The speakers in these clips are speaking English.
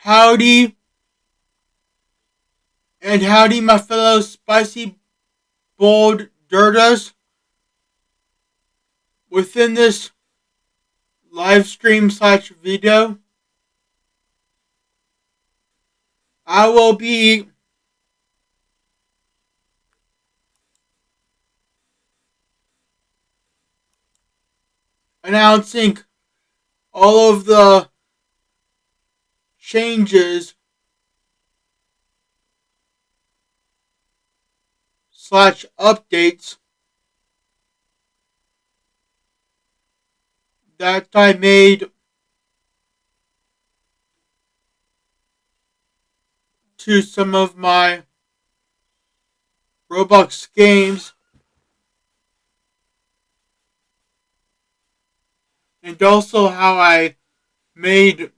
Howdy, and howdy, my fellow spicy, bold dirtas. Within this live stream slash video, I will be announcing all of the changes slash updates that I made to some of my Roblox games, and also how I made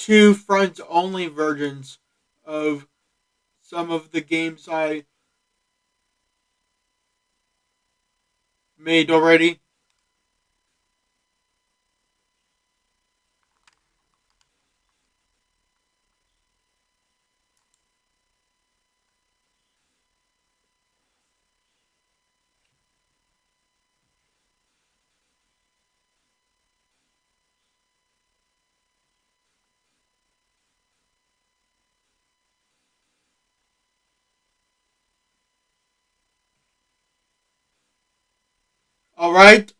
two friends only versions of some of the games I made already. Alright?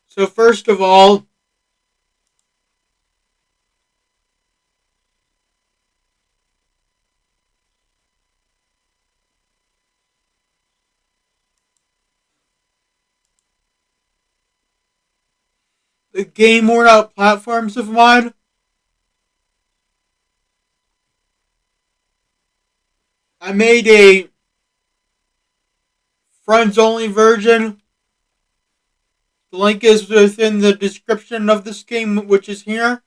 So first of all, the game worn out platforms of mine, I made a friends only version. The link is within the description of this game, which is here.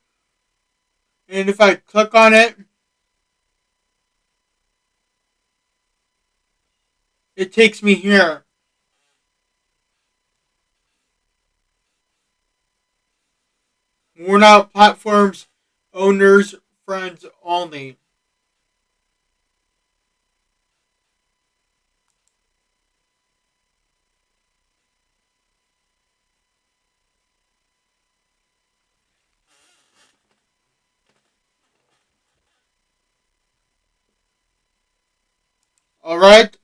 And if I click on it, it takes me here. Worn out platforms, owners, friends only. Alright?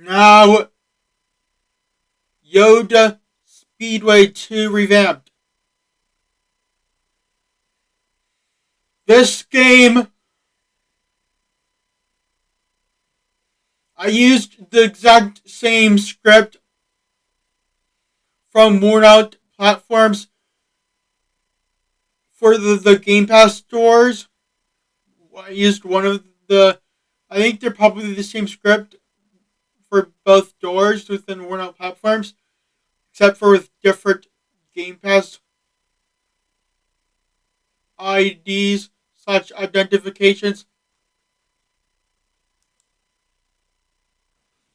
Now, Yoda Speedway 2 revamped. This game, I used the exact same script from worn out platforms for the Game Pass stores. I used one of I think they're probably the same script for both doors within worn out platforms, except for with different Game Pass IDs slash identifications.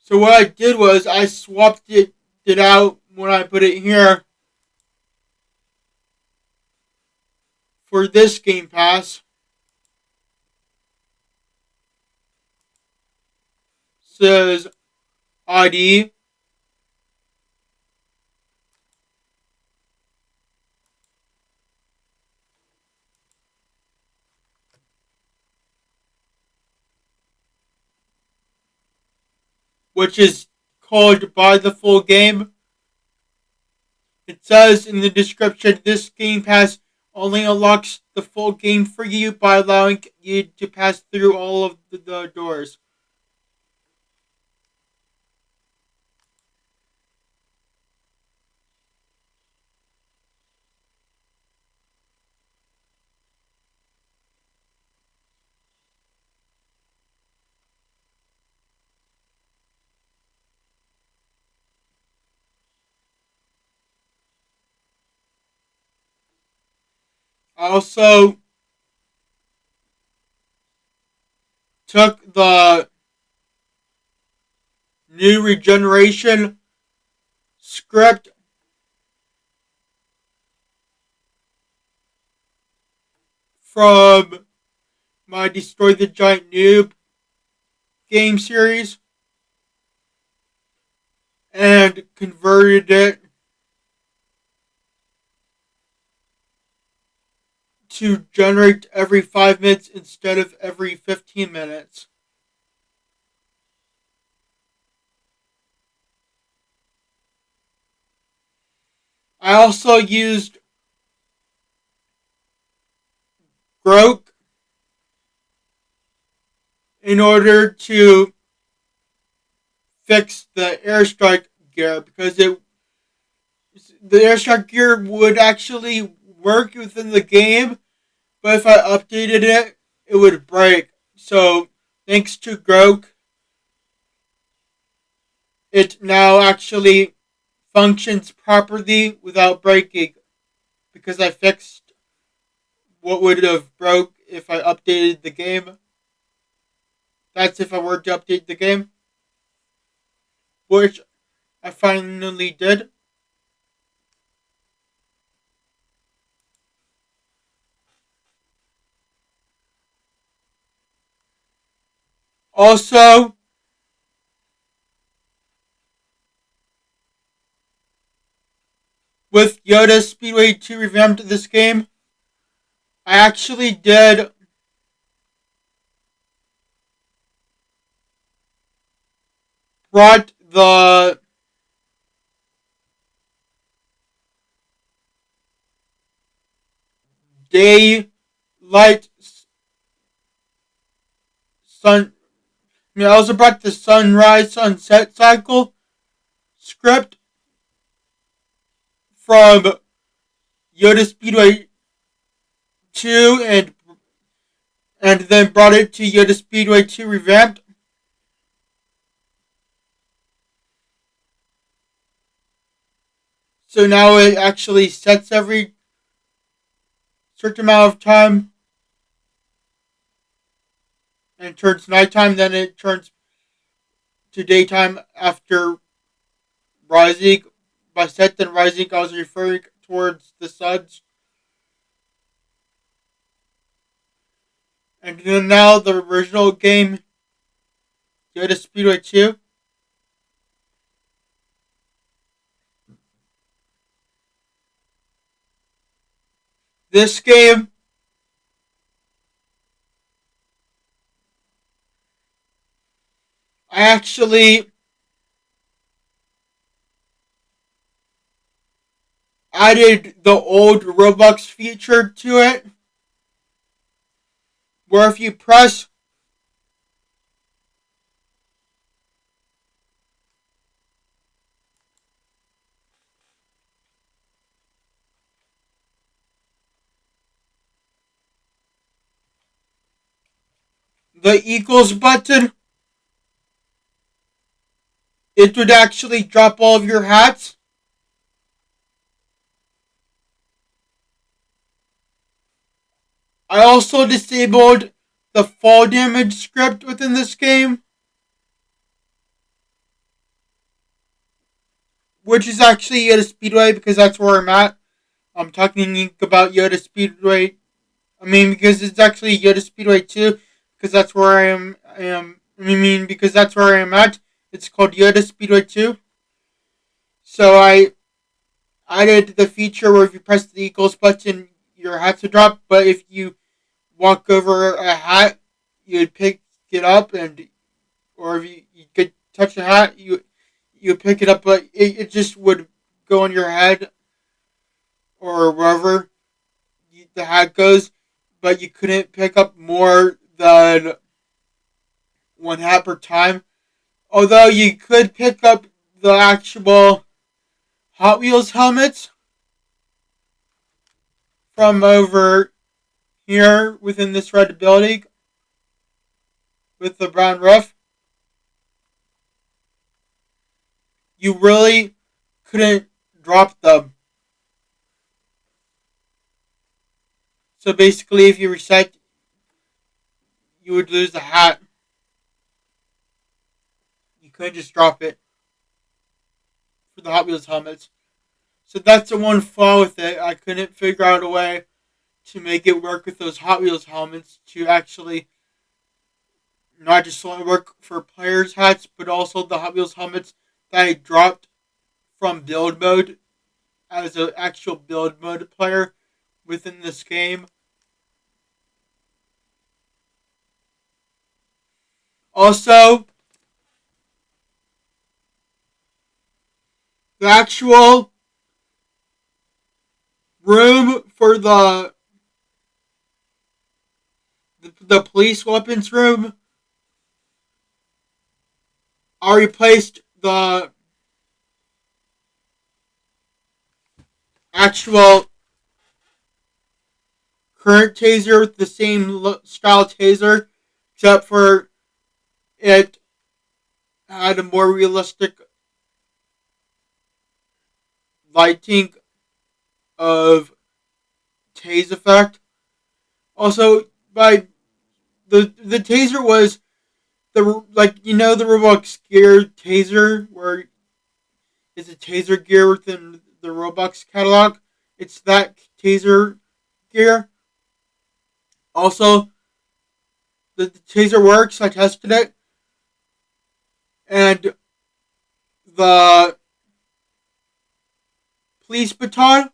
So what I did was I swapped it out when I put it here for this Game Pass. Says ID. Which is called Buy the Full Game. It says in the description, this Game Pass only unlocks the full game for you by allowing you to pass through all of the doors. I also took the new regeneration script from my Destroy the Giant Noob game series and converted it to generate every 5 minutes instead of every 15 minutes. I also used Grok in order to fix the airstrike gear because the airstrike gear would actually work within the game, but if I updated it, it would break. So thanks to Grok, it now actually functions properly without breaking because I fixed what would have broke if I updated the game. That's if I were to update the game, which I finally did. Also, with Yoda Speedway 2 revamped this game, I actually did brought the daylight sun. I also brought the sunrise sunset cycle script from Yoda Speedway 2 and then brought it to Yoda Speedway 2 revamped. So now it actually sets every certain amount of time and it turns nighttime, then it turns to daytime after rising. By set then rising, I was referring towards the suns. And then now the original game, Yoda Speedway 2. This game I actually added the old Roblox feature to it, where if you press the equals button, it would actually drop all of your hats. I also disabled the fall damage script within this game, which is actually Yoda Speedway because that's where I'm at. I'm talking about Yoda Speedway. Because it's actually Yoda Speedway 2 because that's where because that's where I am at. It's called Yoda Speedway 2. So I added the feature where if you press the equals button, your hats would drop. But if you walk over a hat, you would pick it up, or if you could touch a hat, you pick it up, but it just would go on your head or wherever. the hat goes, but you couldn't pick up more than one hat per time. Although you could pick up the actual Hot Wheels helmets from over here within this red building with the brown roof. You really couldn't drop them. So basically, if you reset, you would lose the hat. You couldn't just drop it for the Hot Wheels helmets. So that's the one flaw with it. I couldn't figure out a way to make it work with those Hot Wheels helmets to actually not just work for players' hats, but also the Hot Wheels helmets that I dropped from build mode as an actual build mode player within this game. Also, the actual room for the police weapons room, I replaced the actual current taser with the same style taser, except for it had a more realistic lighting of tase effect. Also, by the taser was the the Roblox gear taser where it's a taser gear within the Roblox catalog. It's that taser gear. Also, the taser works. I tested it, and the police baton.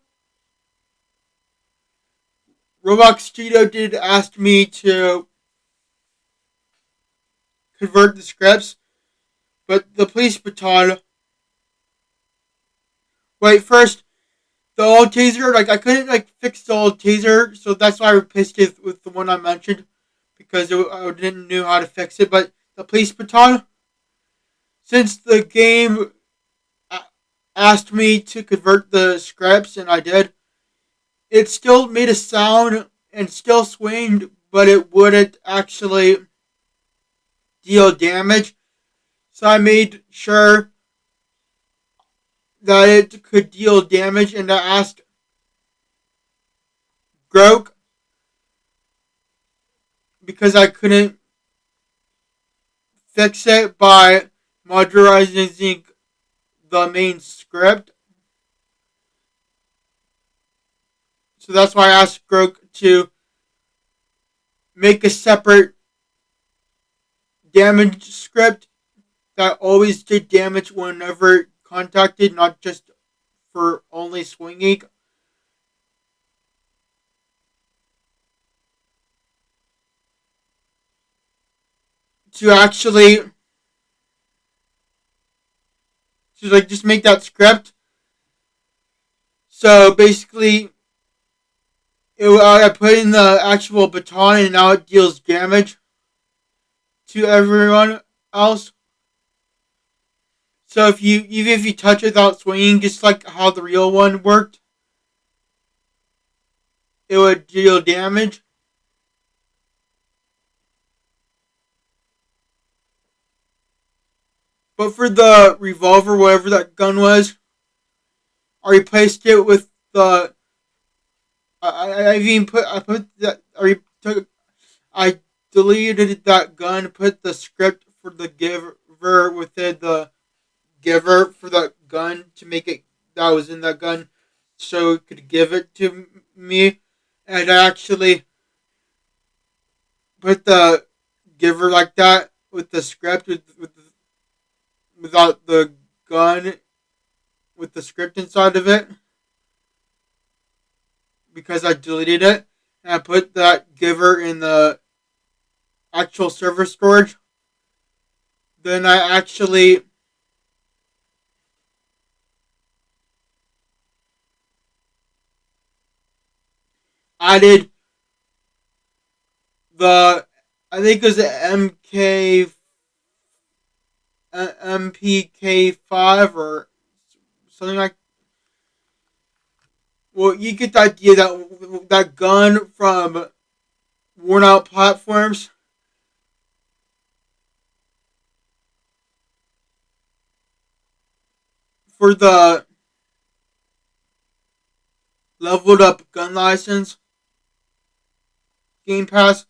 Roblox Studio did ask me to convert the scripts, but the police baton. Wait, first the old taser. I couldn't fix the old taser, so that's why I replaced it with the one I mentioned because I didn't know how to fix it. But the police baton, since the game asked me to convert the scripts and I did, it still made a sound and still swinged, but it wouldn't actually deal damage. So I made sure that it could deal damage, and I asked Grok because I couldn't fix it by modularizing the main script. So that's why I asked Grok to make a separate damage script that always did damage whenever contacted, not just for only swinging. To actually just make that script. So basically, I put in the actual baton and now it deals damage to everyone else. So even if you touch it without swinging, just like how the real one worked, it would deal damage. But for the revolver, whatever that gun was, I replaced it with the. I deleted that gun, put the script for the giver within the giver for the gun to make it that was in that gun, so it could give it to me, and I actually put the giver like that with the script without the gun with the script inside of it because I deleted it, and I put that giver in the actual server storage. Then I actually added the, I think it was the MPK5 or something like. Well, you get the idea that gun from worn out platforms. For the leveled up gun license Game Pass,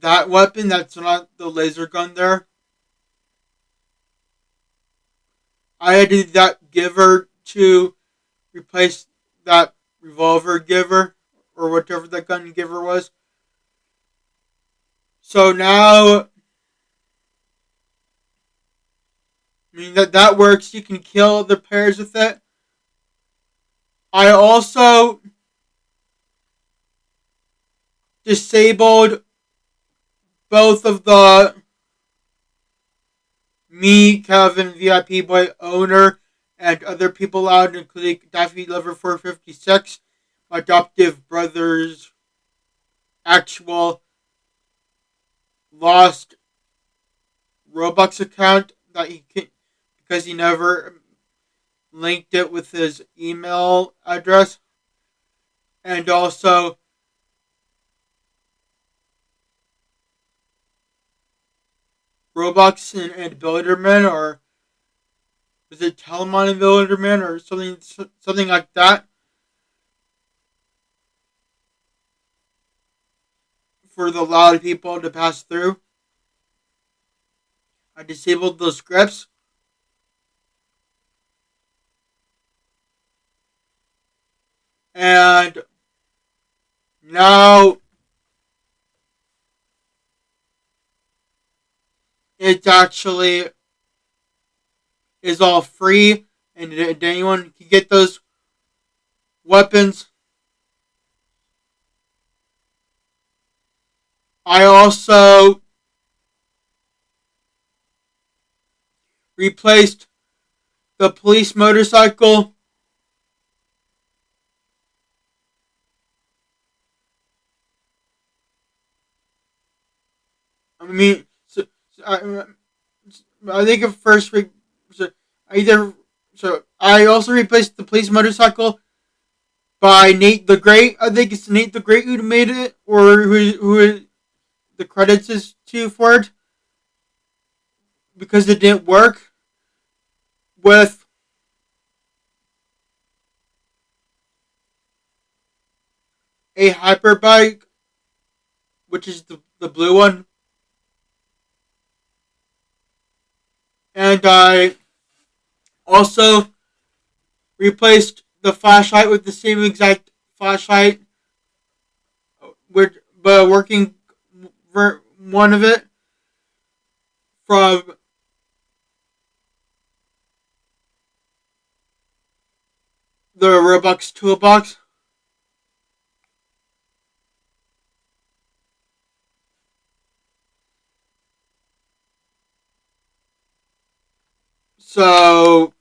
that weapon that's not the laser gun there, I added that giver to replace that revolver giver or whatever that gun giver was. So now, I mean that works. You can kill the players with it. I also disabled both of the me, Kevin, VIP Boy owner, and other people allowed, including Daffy Lover 456, my adoptive brother's actual lost Roblox account that he can, because he never linked it with his email address, and also Roblox and Builderman, or was it Telemon and Builderman, or something like that, for the allowed people to pass through. I disabled those scripts. And now it actually is all free, and anyone can get those weapons. I also replaced the police motorcycle I mean, I think at first so either so I also replaced the police motorcycle by Nate the Great. I think it's Nate the Great who made it, or who the credits is to for it, because it didn't work with a hyperbike, which is the blue one, and I also replaced the flashlight with the same exact flashlight, but working one of it from the Roblox toolbox. So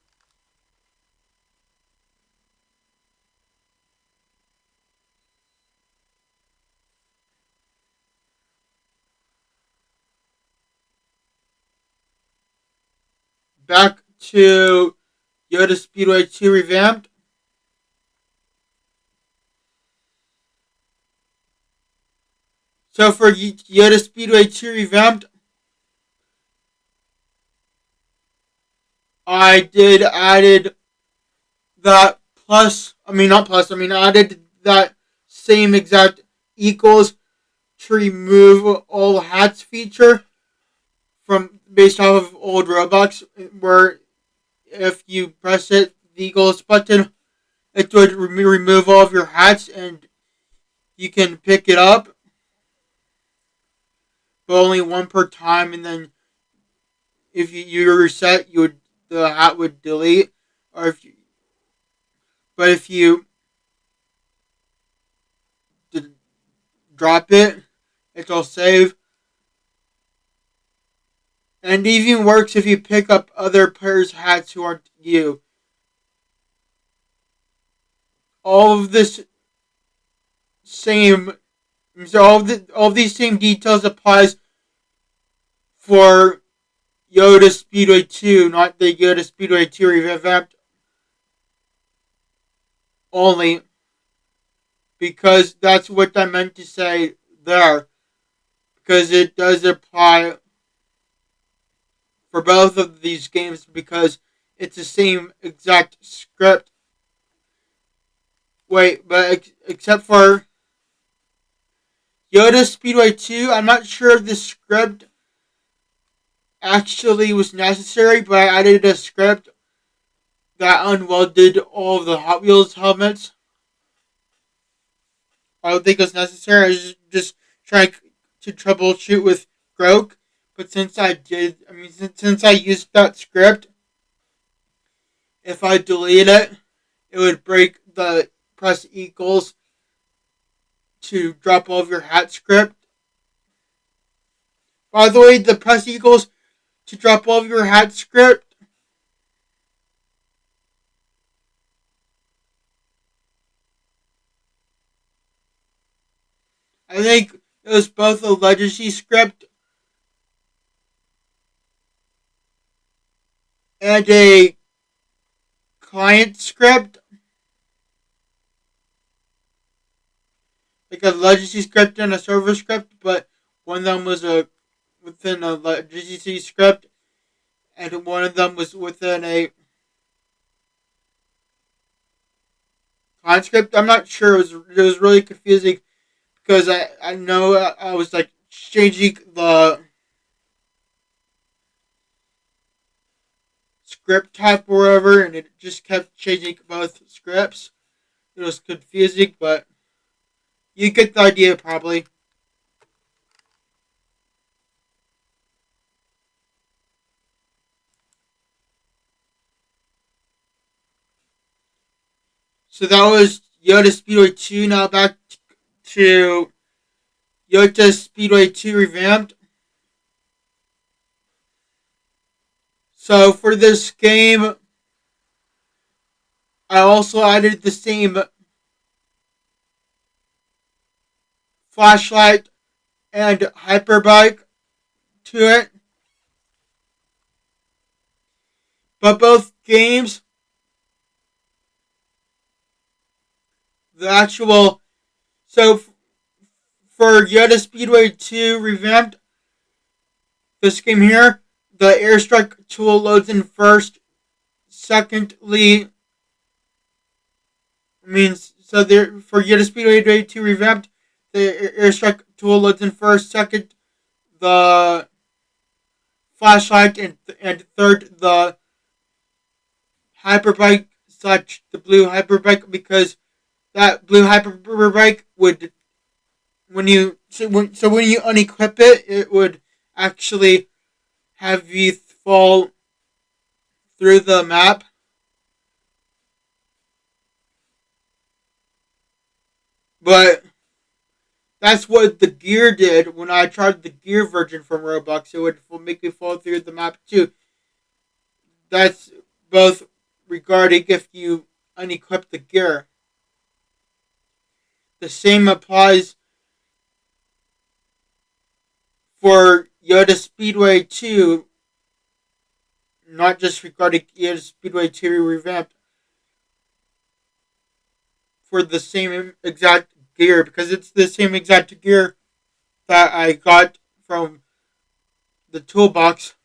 back to Yoda Speedway 2 revamped. So for Yoda Speedway 2 revamped, I did added that plus, I mean not plus, I mean added that same exact equals to remove all hats feature from based off of old Roblox, where if you press it, the equals button, it would remove all of your hats and you can pick it up, but only one per time, and then if you reset, the hat would delete, or if you drop it, it'll save. And it even works if you pick up other players' hats who aren't you. all of this same, so all of these same details applies for Yoda Speedway 2, not the Yoda Speedway 2 revamped only, because that's what I meant to say there, because it does apply for both of these games because it's the same exact script. Wait, but except for Yoda Speedway 2, I'm not sure if the script actually was necessary, but I added a script that unwelded all of the Hot Wheels helmets. I don't think it's necessary. I was just trying to troubleshoot with Grok. But since I used that script, if I delete it, it would break the press equals to drop all of your hat script. By the way, the press equals to drop all of your hat script, I think it was both a legacy script and a client script. Like a legacy script and a server script, but one of them was within a legacy script, and one of them was within a client script. I'm not sure. It was really confusing because I know I was like changing the script type or whatever, and it just kept changing both scripts. It was confusing, but you get the idea probably. So that was Yoda Speedway 2. Now back to Yoda Speedway 2 revamped. So for this game, I also added the same flashlight and hyperbike to it. But both games, the actual. So for Yoda Speedway 2 revamped, this game here, the airstrike tool loads in first. Secondly, means so there for Yoda Speedway 2 revamped, the airstrike tool loads in first. Second, the flashlight, and third, the hyperbike, such the blue hyperbike, because that blue hyperbike would when you when you unequip it, it would actually have you fall through the map. But that's what the gear did when I tried the gear version from Roblox. It would make me fall through the map too. That's both regarding if you unequip the gear. The same applies for Yoda Speedway 2, not just regarding Yoda Speedway 2 revamped, for the same exact gear, because it's the same exact gear that I got from the toolbox.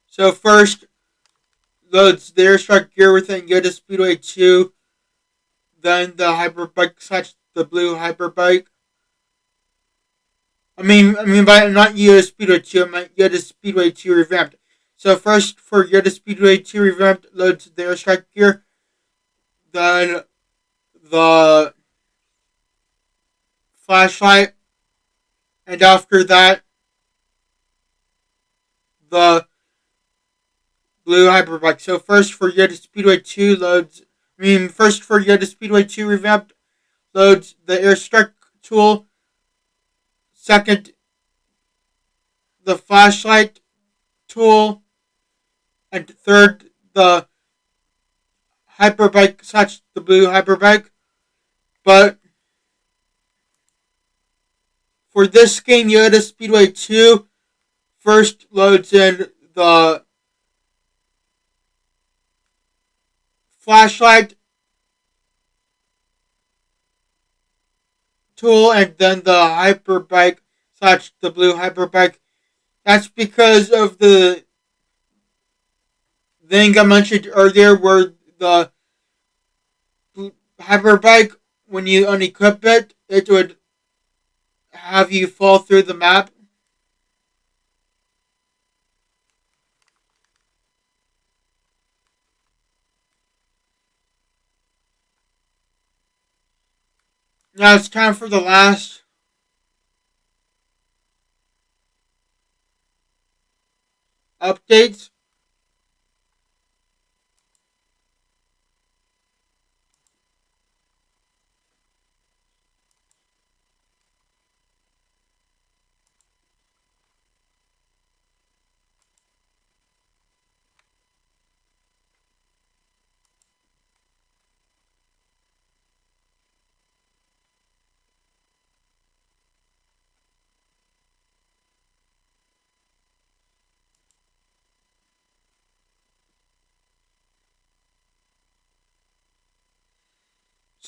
So first loads the airstrike gear within Yoda Speedway 2, then the hyperbike slash the blue hyperbike. By not Yoda Speedway 2, I meant Yoda Speedway 2 revamped. So first for Yoda Speedway 2 revamped loads the airstrike gear, then the flashlight, and after that the blue hyperbike. So first for Yoda Speedway 2 loads first for Yoda Speedway 2 revamped loads the airstrike tool. Second, the flashlight tool. and third the hyperbike such the blue hyperbike. But for this game, Yoda Speedway 2 first loads in the flashlight tool and then the hyperbike such the blue hyperbike. That's because of the thing I mentioned earlier where the hyperbike, when you unequip it, it would have you fall through the map. Now it's time for the last updates.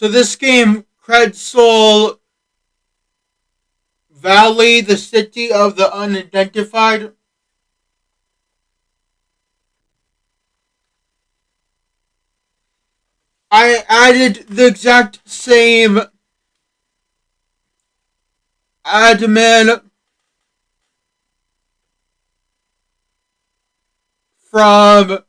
So this game, Cred Soul Valley, the city of the unidentified. I added the exact same admin from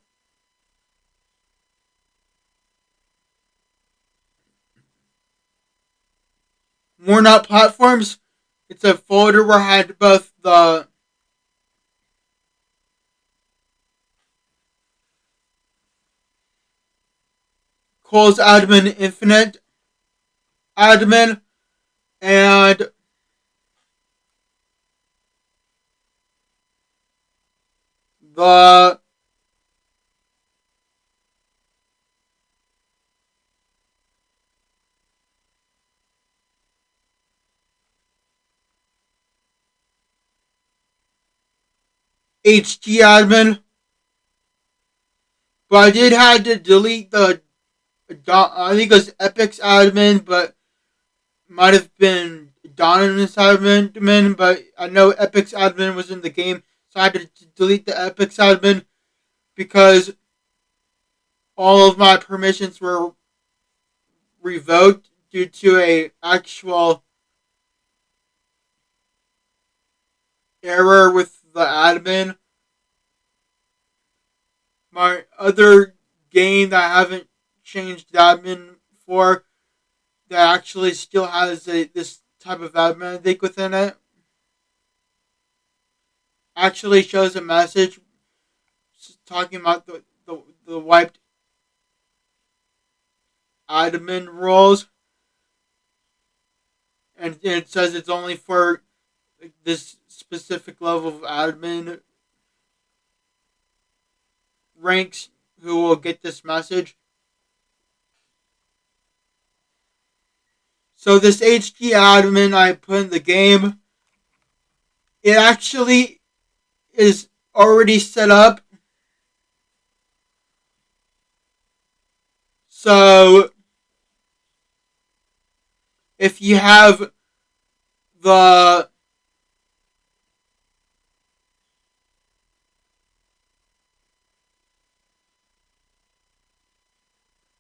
worn out platforms. It's a folder where I had both the Cole's admin infinite admin and the HG admin. But I did have to delete the I think it was Epic's admin, but might have been Donovan's admin, but I know Epic's admin was in the game, so I had to delete the Epic's admin because all of my permissions were revoked due to a actual error with the admin. My other game that I haven't changed the admin for that actually still has this type of admin I think within it actually shows a message talking about the wiped admin roles, and it says it's only for this specific level of admin ranks who will get this message. So this HG admin I put in the game, it actually is already set up. So if you have the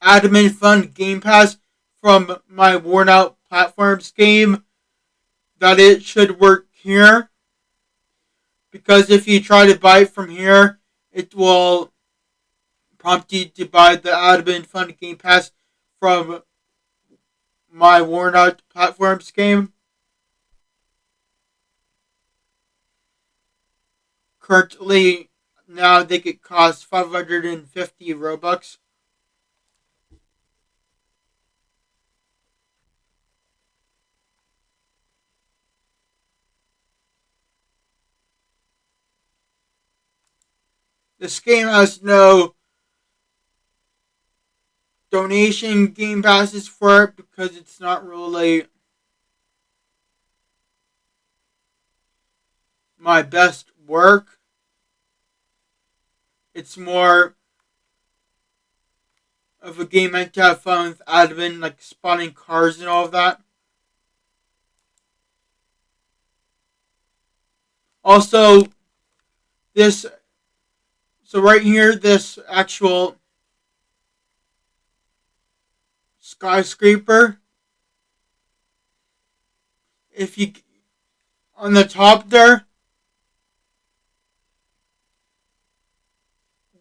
admin fund game pass from my worn out platforms game, that it should work here. Because if you try to buy it from here, it will prompt you to buy the admin fund game pass from my worn out platforms game. Currently, now I think it costs 550 Robux. This game has no donation game passes for it because it's not really my best work. It's more of a game meant to have fun with admin, like spawning cars and all of that. Also, this so right here, this actual skyscraper. If you on the top there,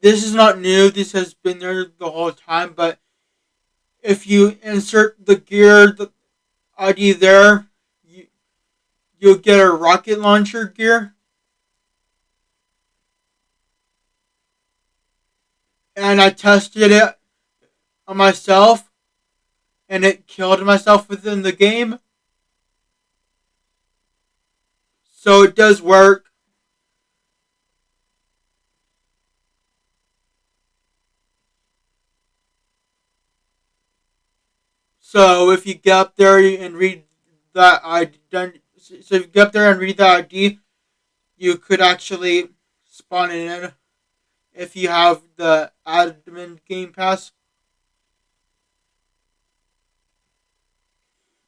this is not new. This has been there the whole time. But if you insert the gear, the ID there, you'll get a rocket launcher gear. And I tested it on myself, and it killed myself within the game. So it does work. So if you get up there and read that ID, so if you get up there and read that ID, you could actually spawn it in if you have the admin game pass.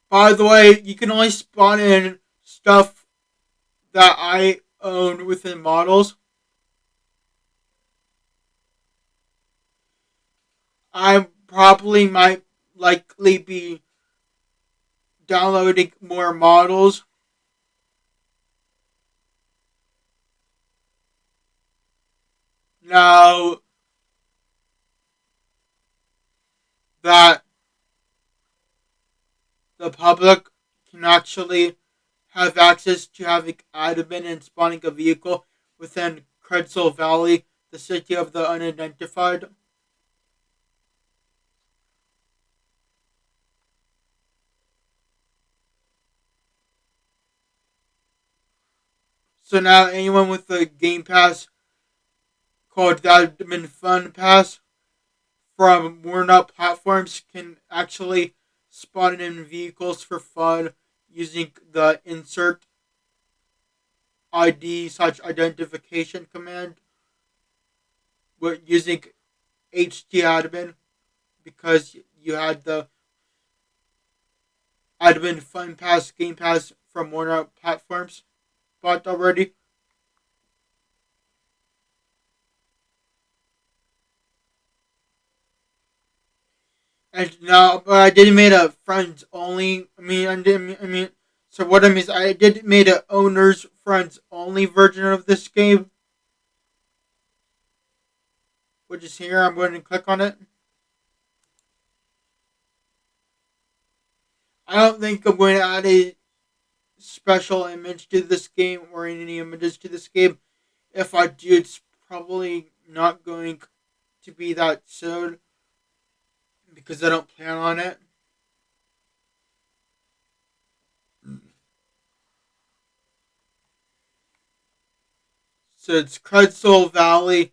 By the way, you can only spawn in stuff that I own within models. I probably might likely be downloading more models. Now that the public can actually have access to having admin and spawning a vehicle within Credital Valley, the city of the unidentified. So now anyone with the Game Pass called the Admin Fun Pass from worn out platforms can actually spawn in vehicles for fun using the insert ID such identification command with using htadmin because you had the admin fun pass game pass from worn out platforms bought already. And now, but I did made a friends only. So what I mean is, I did made a owners friends only version of this game, which is here. I'm going to click on it. I don't think I'm going to add a special image to this game or any images to this game. If I do, it's probably not going to be that soon because I don't plan on it. So it's Credital Valley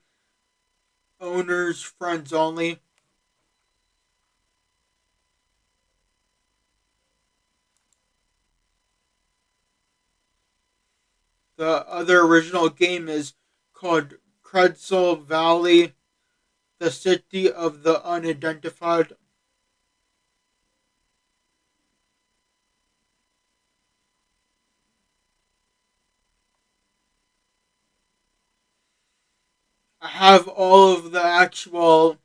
owners friends only. The other original game is called Credital Valley, the city of the unidentified. I have all of the actual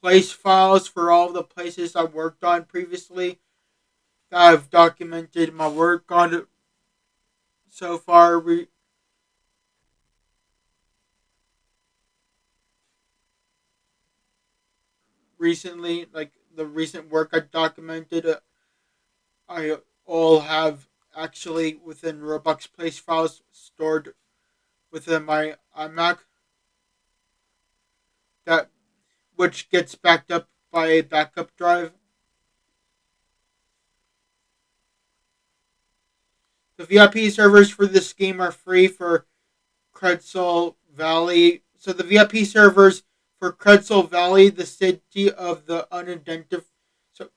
place files for all of the places I worked on previously that I've documented my work on so far recently. Like the recent work I documented, I all have actually within Roblox place files stored within my iMac that which gets backed up by a backup drive. The VIP servers for this game are free for Crystal Valley. So the VIP servers for Crystal Valley, the city of the unidentified. So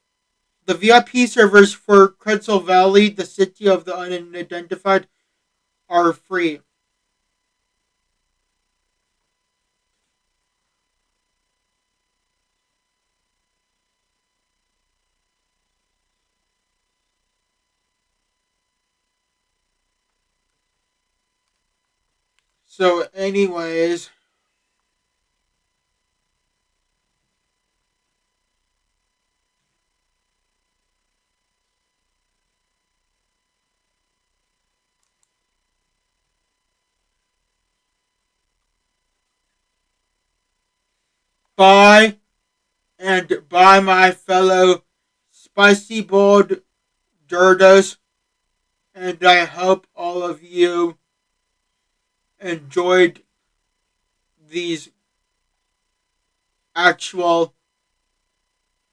the VIP servers for Crystal Valley, the city of the unidentified, are free. So, anyways, bye, and bye, my fellow spicy boiled dirtos, and I hope all of you enjoyed these actual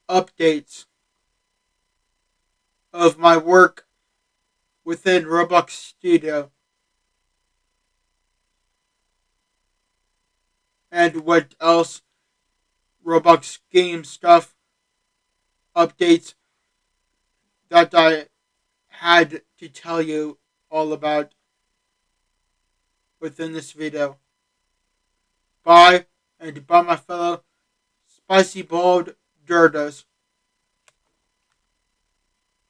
updates of my work within Roblox Studio and what else Roblox game stuff updates that I had to tell you all about within this video. Bye, and bye, my fellow spicy boiled dirtos.